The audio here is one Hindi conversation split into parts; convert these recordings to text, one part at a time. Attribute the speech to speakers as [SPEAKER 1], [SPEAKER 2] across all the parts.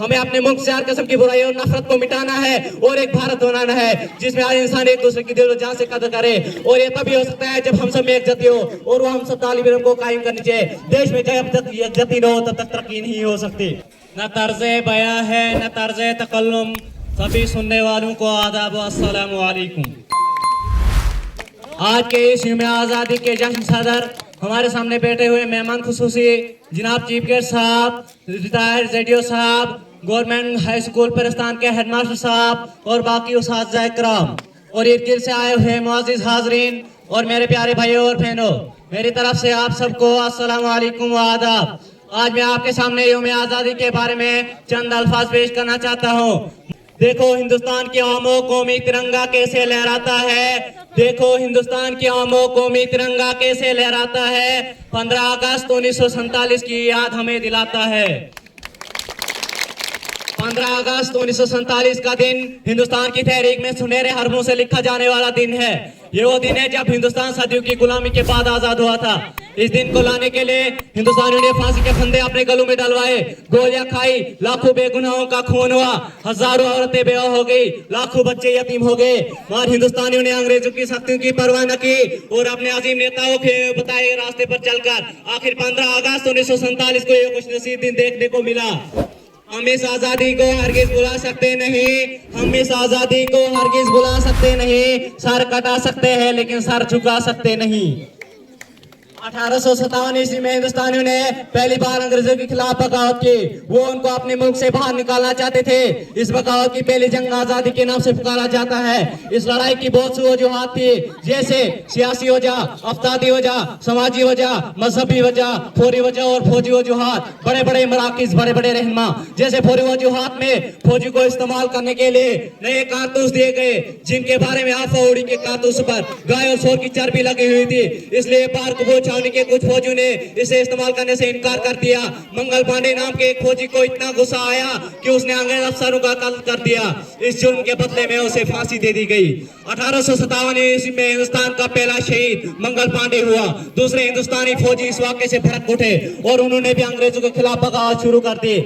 [SPEAKER 1] हमें अपने मुल्क से हर किस्म की बुराई और नफरत को मिटाना है और एक भारत बनाना है जिसमें हर इंसान एक दूसरे की दिल और जान से कदर करे। और ये तभी हो सकता है जब हम सब में एकजुट हो और वो हम सब तालिब इल्म को कायम करनी चाहिए। देश में जब तक एकजुट न हो तब तक तरक्की नहीं हो सकती। न तर्ज़े बयां है न तर्ज़े तकल्लुम। सभी सुनने वालों को आदाब व अस्सलामु अलैकुम। आज के इस यौम आज़ादी के जश्न सदर हमारे सामने बैठे हुए मेहमान खुसूसी जनाब चीफ गेस्ट साहब, रिटायर्ड जेडीओ साहब, गवर्नमेंट हाई स्कूल परिस्तान के हेडमास्टर साहब और बाकी उस्ताद इकराम और इर्द गिर्द से आए हुए मुअज़्ज़िज़ हाज़रीन और मेरे प्यारे भाइयों और बहनों, मेरी तरफ से आप सबको अस्सलामु अलैकुम व आदाब। आज मैं आपके सामने यौम आज़ादी के बारे में चंद अल्फाज पेश करना चाहता हूँ। देखो हिंदुस्तान की आमो कौमी तिरंगा कैसे लहराता है। देखो हिंदुस्तान की आमो कौमी तिरंगा कैसे लहराता है। 15 अगस्त 1947 की याद हमें दिलाता है। 15 अगस्त 1947 का दिन हिंदुस्तान की तहरीक में सुनहरे हरफों से लिखा जाने वाला दिन है। ये वो दिन है जब हिंदुस्तान सदियों की गुलामी के बाद आजाद हुआ था। इस दिन को लाने के लिए हिंदुस्तानियों ने फांसी के फंदे अपने गलों में डलवाए, गोलियां खाई, लाखों बेगुनाहों का खून हुआ, हजारों औरतें बेवा हो गई, लाखों बच्चे यतीम हो गए। और हिंदुस्तानियों ने अंग्रेजों की सख्तियों की परवाह न की और अपने अजीम नेताओं के बताए रास्ते पर चलकर आखिर 15 अगस्त 1947 को ये खुश नसीब दिन देखने को मिला। हम इस आजादी को हरगिज भुला सकते नहीं, हम इस आजादी को हरगिज भुला सकते नहीं। सर कटा सकते हैं लेकिन सर झुका सकते नहीं। 1857 ईस्वी में हिंदुस्तानियों ने पहली बार अंग्रेजों के खिलाफ बगावत की। वो उनको अपने मुल्क से बाहर निकालना चाहते थे। इस बगावत की पहली जंग आजादी के नाम से पुकारा जाता है। इस लड़ाई की बहुत सी वजूहात थी, जैसे सियासी वजह, अफतादी वजह, समाजी वजह, मजहबी वजह, फौरी वजह और फौजी वजूहात। बड़े बड़े मराकिज, बड़े बड़े रहनुमा, जैसे फौरी वजूहात में फौजी को इस्तेमाल करने के लिए नए कारतूस दिए गए जिनके बारे में अफवाह उड़ी के कारतूस पर गाय और शोर की चर्बी लगी हुई थी। इसलिए पार कबूल के कुछ फौजियों ने इसे इस्तेमाल करने से इनकार कर दिया। मंगल पांडे नाम के एक फौजी को इतना गुस्सा आया कि उसने अंग्रेज अफसरों का कत्ल कर दिया। इस जुर्म के बदले में उसे फांसी दे दी गई। 1857 ईस्वी में हिंदुस्तान का पहला शहीद मंगल पांडे हुआ। दूसरे हिंदुस्तानी फौजी इस वाक़े से भड़क उठे और उन्होंने भी अंग्रेजों के खिलाफ बगावत शुरू कर दी।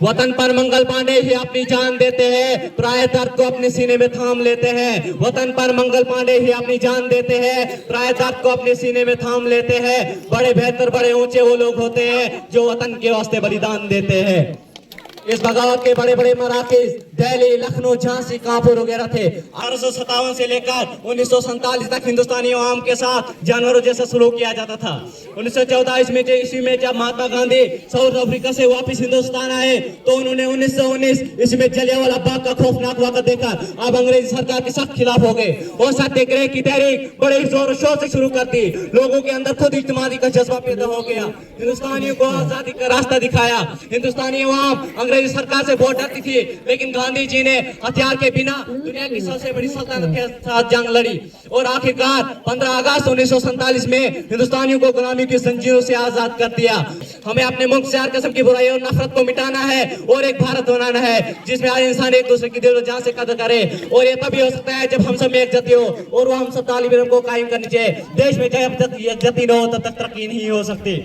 [SPEAKER 1] वतन पर मंगल पांडे ही अपनी जान देते हैं, प्राय दर्द को अपने सीने में थाम लेते हैं। वतन पर मंगल पांडे ही अपनी जान देते हैं, प्राय दर्द को अपने सीने में थाम लेते हैं। बड़े बेहतर, बड़े ऊंचे वो लोग होते हैं जो वतन के वास्ते बलिदान देते हैं। इस बगावत के बड़े बड़े मराकज़ दिल्ली, लखनऊ, झांसी, कानपुर वगैरह थे। 1857 से लेकर 1947 तक हिंदुस्तानी अवाम के साथ जानवरों जैसा सलूक किया जाता था। 1914 ईस्वी में जब महात्मा गांधी साउथ अफ्रीका से वापस हिंदुस्तान आए तो उन्होंने 1919 ईस्वी में जलियांवाला बाग का खौफनाक वाक़ा देखा। अब अंग्रेजी सरकार के सख्त खिलाफ हो गए और सत्याग्रह की तहरीक बड़े जोर शोर से शुरू कर दी। लोगों के अंदर खुद इज्तिमादी का जज्बा पैदा हो गया। हिंदुस्तानियों को आजादी का रास्ता दिखाया। हिंदुस्तानी अवाम अंग्रेजी सरकार से बहुत डरती थी, लेकिन गांधी जी ने हथियार के बिना दुनिया की सबसे बड़ी सल्तनत के साथ जंग लड़ी और आखिरकार 15 अगस्त 1947 में हिंदुस्तानियों को गुलामी की जंजीरों से आजाद कर दिया। हमें अपने मुल्क से हर किस्म की बुराई और नफरत को मिटाना है और एक भारत बनाना है जिसमें हर इंसान एक दूसरे की दिल और जान से कदर करे। और ये तभी हो सकता है जब हम सब में एकजुट हो और वो हम सब तालिब इल्म को कायम करनी चाहिए। देश में जब तक एकजुट न हो तब तक तरक्की नहीं हो सकती।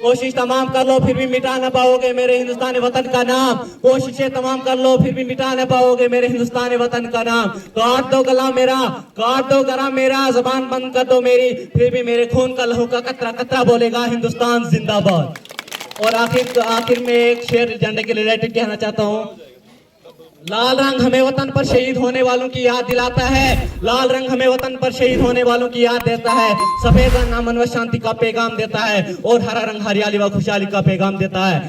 [SPEAKER 1] कोशिश तमाम कर लो फिर भी मिटा न पाओगे मेरे हिंदुस्तान वतन का नाम। कोशिशें तमाम कर लो फिर भी मिटा न पाओगे मेरे हिंदुस्तान वतन का नाम। काट दो गला मेरा, काट दो गला मेरा, जबान बंद कर दो मेरी, फिर भी मेरे खून का लहू का कतरा कतरा बोलेगा हिंदुस्तान जिंदाबाद। और आखिर में एक शेर झंडे के रिलेटेड कहना चाहता हूँ। लाल रंग हमें वतन पर शहीद होने वालों की याद दिलाता है, लाल रंग हमें वतन पर शहीद होने वालों की याद देता है। सफेद रंग अमन व शांति का पैगाम देता है और हरा रंग हरियाली व खुशहाली का पैगाम देता है।